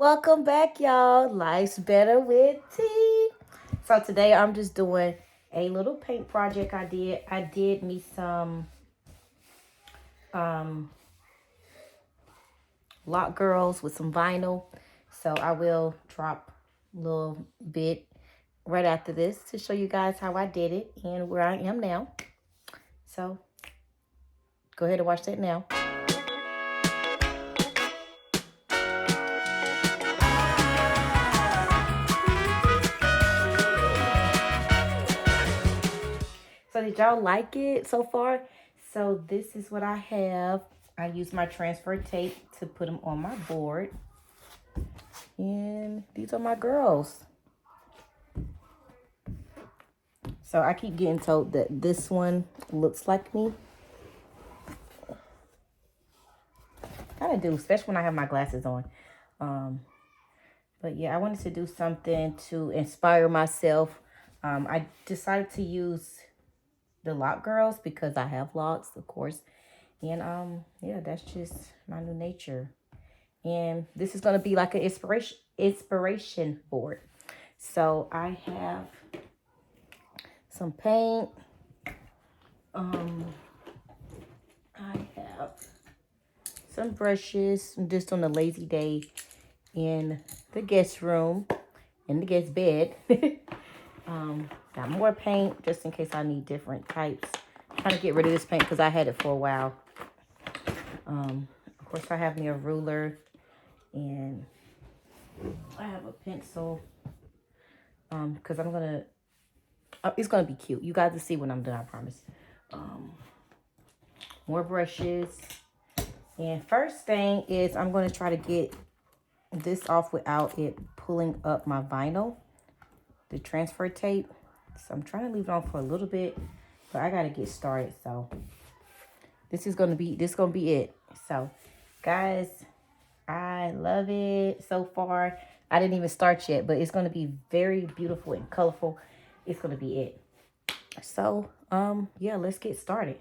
Welcome back, y'all. Life's better with tea. So today I'm just doing a little paint project I did. I did me some um Lock Girls with some vinyl. So I will drop a little bit right after this to show you guys how I did it and where I am now. So go ahead and watch that now. So did y'all like it so far? So this is what I have. I use my transfer tape to put them on my board. And these are my girls. So I keep getting told that this one looks like me. Kind of do, especially when I have my glasses on. But yeah, I wanted to do something to inspire myself. I decided to use the Lock Girls because I have locks, of course. And yeah, that's just my new nature. And this is gonna be like an inspiration board. So I have some paint. I have some brushes. I'm just on a lazy day in the guest room, in the guest bed. Got more paint just in case I need different types. Trying to get rid of this paint because I had it for a while. Of course, I have me a ruler and I have a pencil. Because I'm gonna, it's gonna be cute. You guys will see when I'm done, I promise. More brushes. And first thing is I'm gonna try to get this off without it pulling up my vinyl, the transfer tape. So I'm trying to leave it on for a little bit, but I gotta get started. So this is gonna be it. So guys, I love it so far. I didn't even start yet, but it's gonna be very beautiful and colorful. It's gonna be it. So yeah, let's get started.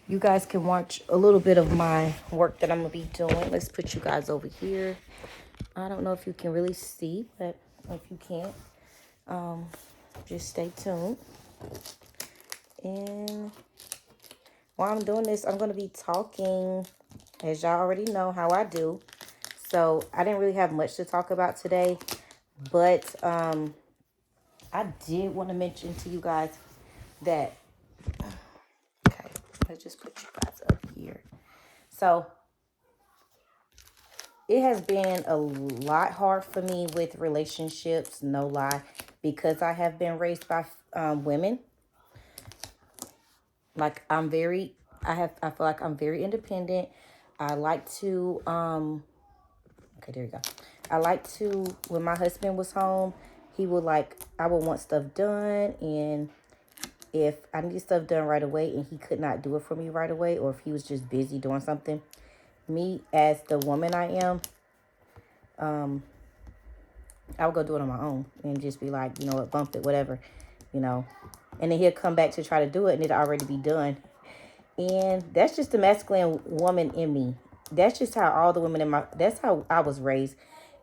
You guys can watch a little bit of my work that I'm gonna be doing. Let's put you guys over here. I don't know if you can really see, but if you can't, just stay tuned. And while I'm doing this, I'm going to be talking, as y'all already know how I do. So I didn't really have much to talk about today, but I did want to mention to you guys that, okay, let's just put you guys up here. So it has been a lot hard for me with relationships, no lie, because I have been raised by women. Like I feel like I'm very independent. I like to, okay, there you go. I like to, when my husband was home, I would want stuff done. And if I need stuff done right away and he could not do it for me right away, or if he was just busy doing something, me as the woman I am, I would go do it on my own and just be like, you know what, bump it, whatever, you know. And then he'll come back to try to do it and it'll already be done. And that's just the masculine woman in me. That's just how all the women that's how I was raised.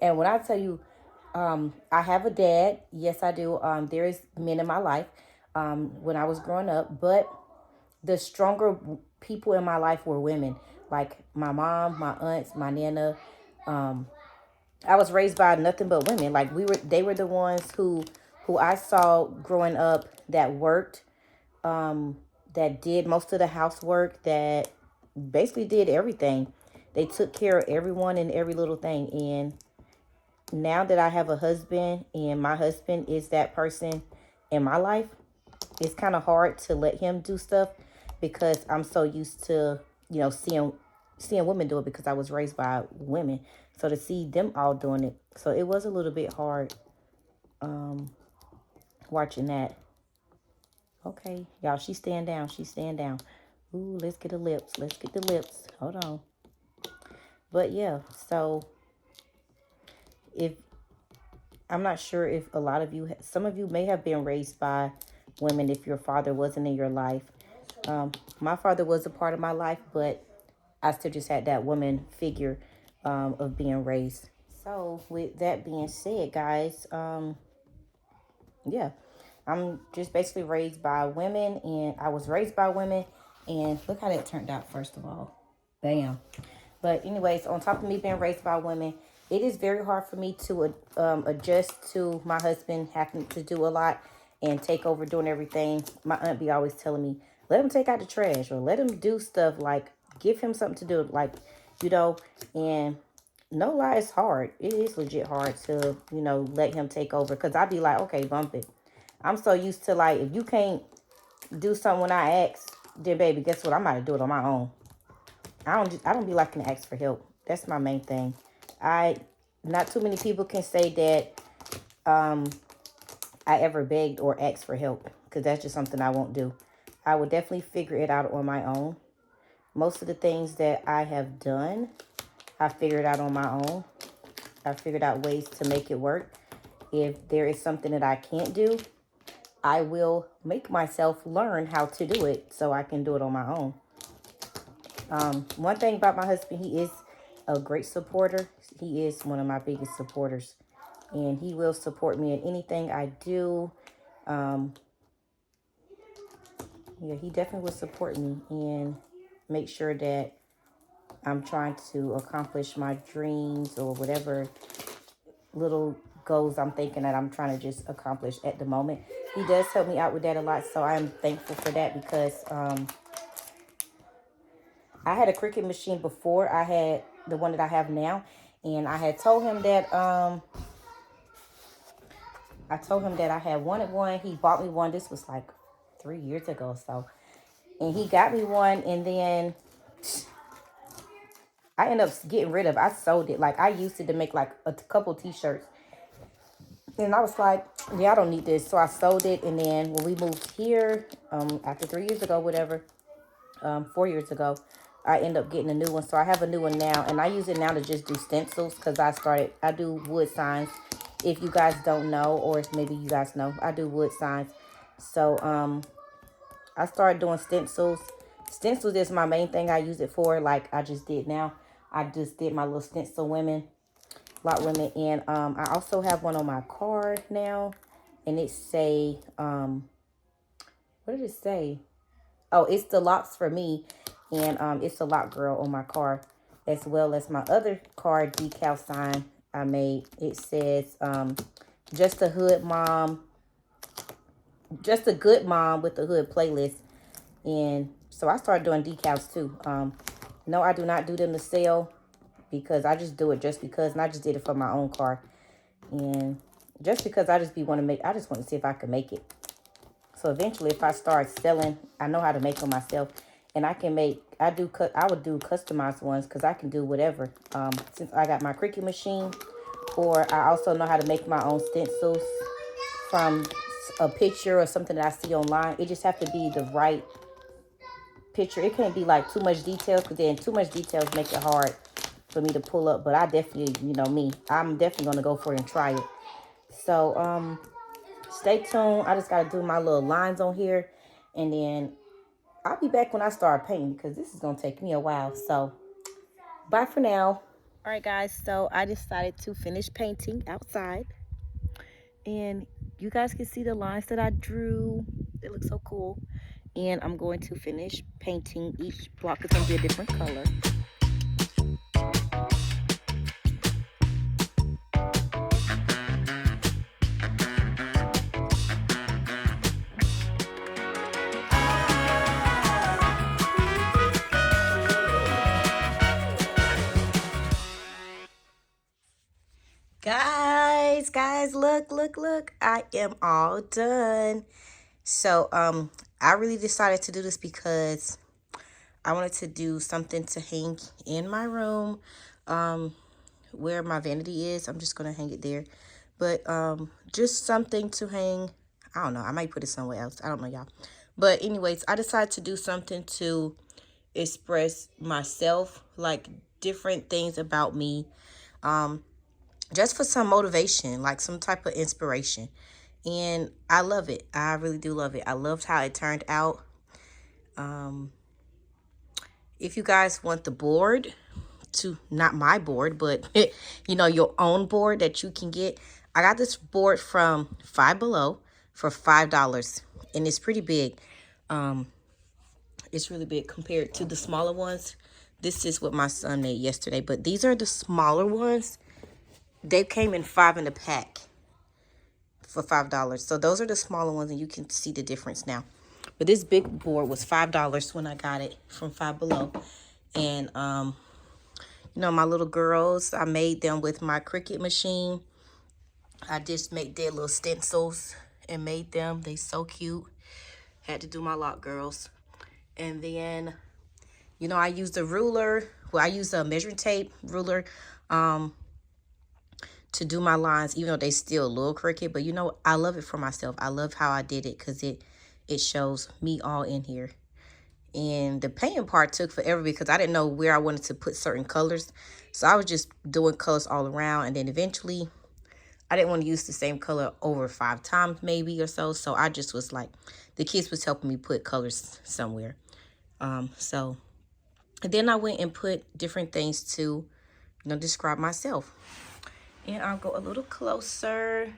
And when I tell you, I have a dad, yes, I do. There is men in my life when I was growing up, but the stronger people in my life were women. Like my mom, my aunts, my nana. I was raised by nothing but women. Like they were the ones who I saw growing up that worked, that did most of the housework, that basically did everything. They took care of everyone and every little thing. And now that I have a husband and my husband is that person in my life, it's kind of hard to let him do stuff because I'm so used to, you know, seeing women do it because I was raised by women. So to see them all doing it, so it was a little bit hard watching that. Okay, y'all, she's staying down. She's staying down. Ooh, let's get the lips. Let's get the lips. Hold on. But yeah, so if I'm not sure if a lot of you, some of you may have been raised by women if your father wasn't in your life. My father was a part of my life, but I still just had that woman figure of being raised. So with that being said, guys, yeah, I'm just basically raised by women, and I was raised by women, and look how that turned out, first of all. Bam. But anyways, on top of me being raised by women, it is very hard for me to adjust to my husband having to do a lot and take over doing everything. My aunt be always telling me, let him take out the trash or let him do stuff, like give him something to do, like, you know, and no lie, it's hard. It is legit hard to, let him take over. Because I be like, okay, bump it. I'm so used to, like, if you can't do something when I ask, then baby, guess what? I'm about to do it on my own. I don't be liking to ask for help. That's my main thing. Not too many people can say that I ever begged or asked for help, because that's just something I won't do. I would definitely figure it out on my own. Most of the things that I have done, I figured out on my own. I figured out ways to make it work. If there is something that I can't do, I will make myself learn how to do it so I can do it on my own. One thing about my husband, he is a great supporter. He is one of my biggest supporters, and he will support me in anything I do. Yeah, he definitely will support me and make sure that I'm trying to accomplish my dreams or whatever little goals I'm thinking that I'm trying to just accomplish at the moment. He does help me out with that a lot, so I'm thankful for that, because I had a Cricut machine before I had the one that I have now, and I had told him that I had wanted one. He bought me one. This was like 3 years ago, so, and he got me one, and then I ended up getting rid of it. I sold it. Like, I used it to make like a couple t-shirts. And I was like, yeah, I don't need this. So I sold it. And then when we moved here, after 3 years ago, whatever, 4 years ago, I end up getting a new one. So I have a new one now. And I use it now to just do stencils, because I do wood signs. If you guys don't know, or if maybe you guys know, I do wood signs. So I started doing stencils. Stencils is my main thing I use it for, like I just did now. I just did my little stencil lot women. And I also have one on my car now. And it say, what did it say? Oh, it's the locks for me. And it's a lock girl on my car, as well as my other car decal sign I made. It says, just a hood mom, just a good mom with a hood playlist. And so I started doing decals too. No, I do not do them to sell, because I just do it just because, and I just did it for my own car. And just because I just want to see if I can make it. So eventually, if I start selling, I know how to make them myself. And I would do customized ones, because I can do whatever. Since I got my Cricut machine, or I also know how to make my own stencils from a picture or something that I see online. It just have to be the right picture. It can't be like too much detail, because then too much details make it hard for me to pull up. But I definitely, I'm definitely going to go for it and try it. So, stay tuned. I just got to do my little lines on here, and then I'll be back when I start painting, because this is going to take me a while. So, bye for now. All right, guys. So, I decided to finish painting outside, and you guys can see the lines that I drew. It looks so cool. And I'm going to finish painting each block. It's going to be a different color. Guys, look. I am all done. So, I really decided to do this because I wanted to do something to hang in my room, where my vanity is. I'm just going to hang it there. But, just something to hang. I don't know. I might put it somewhere else. I don't know, y'all. But anyways, I decided to do something to express myself, like different things about me. Just for some motivation, like some type of inspiration. And I love it. I really do love it. I loved how it turned out. If you guys want the board to, not my board, but you know, your own board that you can get. I got this board from Five Below for $5, and it's pretty big. It's really big compared to the smaller ones. This is what my son made yesterday, but these are the smaller ones. They came in 5 in a pack for $5. So those are the smaller ones, and you can see the difference now. But this big board was $5 when I got it from Five Below. And you know, my little girls, I made them with my Cricut machine. I just did little stencils and made them. They so cute. Had to do my lock girls. And then, you know, I used a ruler. Well, I used a measuring tape ruler to do my lines, even though they still a little crooked. But, you know, I love it for myself. I love how I did it because it shows me all in here. And the painting part took forever because I didn't know where I wanted to put certain colors. So I was just doing colors all around. And then eventually, I didn't want to use the same color over 5 times maybe or so. So I just was like, the kids was helping me put colors somewhere. And then I went and put different things to, you know, describe myself. And I'll go a little closer.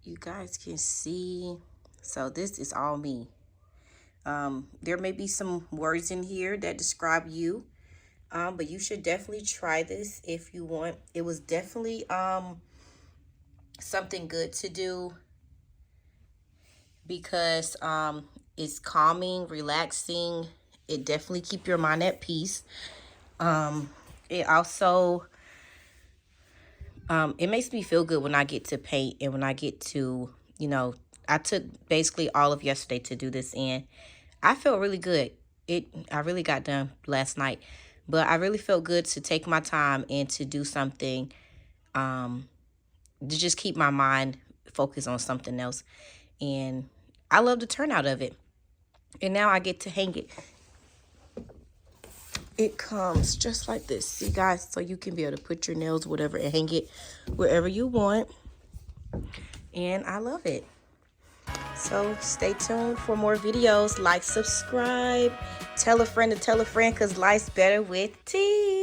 You guys can see. So this is all me. There may be some words in here that describe you. But you should definitely try this if you want. It was definitely something good to do because it's calming, relaxing. It definitely keeps your mind at peace. It also it makes me feel good when I get to paint and when I get to, you know, I took basically all of yesterday to do this in. I felt really good. I really got done last night. But I really felt good to take my time and to do something to just keep my mind focused on something else. And I love the turnout of it. And now I get to hang it. It comes just like this, see guys? So you can be able to put your nails, whatever, and hang it wherever you want. And I love it. So stay tuned for more videos. Like, subscribe, tell a friend to tell a friend, because life's better with tea.